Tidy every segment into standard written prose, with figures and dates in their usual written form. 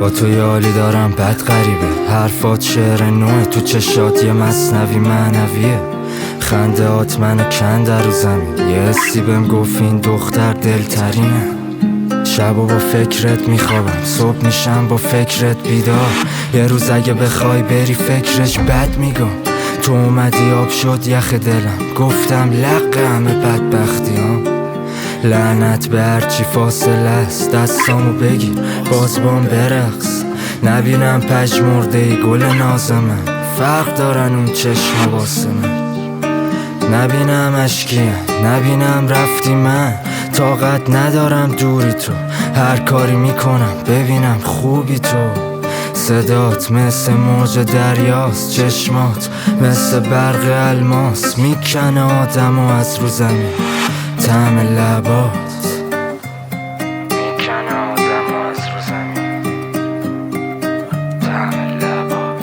با تو یه حالی دارم بد غریبه، حرفات شعر نوعه، تو چشات یه مثنوی معنویه، خندهات منو کنده رو زمین، یه حسی بهم گفت این دختر دلترینه. شبا با فکرت میخوابم، صبح میشم با فکرت بیدار، یه روز اگه بخوای بری فکرش بد میگم. تو اومدی آب شد یخ دلم، گفتم لق همه بدبختی ها، لعنت به هرچی فاصله است، دستامو بگیر باز بام برقص. نبینم پژمرده ای گل ناز من، فرق دارن اون چشم واسه من. نبینم اشکیم، نبینم رفتی، من طاقت ندارم دوری تو، هر کاری میکنم ببینم خوبی تو. صدات مثل موج دریاست، چشمات مثل برق الماس، میکنه آدمو از رو زمین، طعم لبات میکنه آدمو از رو زمین، طعم لبات.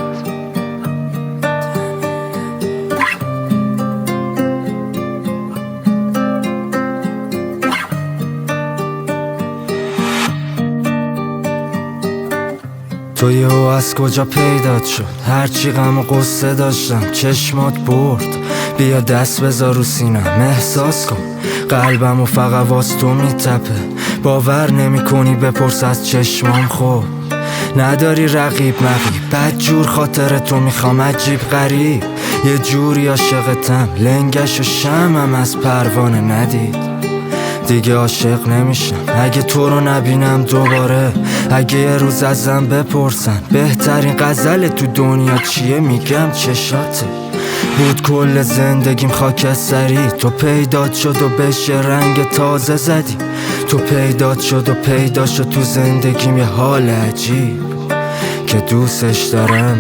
تو یهو از کجا پیدات شد؟ هرچی غم و قصه داشتم چشمات برد، بیا دست بذار رو سینم احساس کن، قلبم و فقط واس تو میتپه، باور نمی کنی بپرس از چشمام. خب نداری رقیب مقیب، بد جور خاطر تو میخوام عجیب غریب، یه جوری عاشقتم لنگش و شمم از پروانه ندید. دیگه عاشق نمیشم اگه تو رو نبینم دوباره، اگه یه روز ازم بپرسن بهترین غزل تو دنیا چیه، میگم چشاته. بود کل زندگیم خاکستری، تو پیدات شد و بهش رنگ تازه زدی، تو پیدات شد و پیدا شد تو زندگیم یه حال عجیب که دوستش دارم،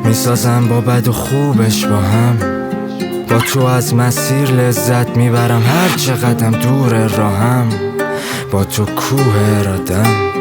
میسازم با بد و خوبش با هم، با تو از مسیر لذت میبرم هر چقدرم دور راهم، با تو کوه ارادم.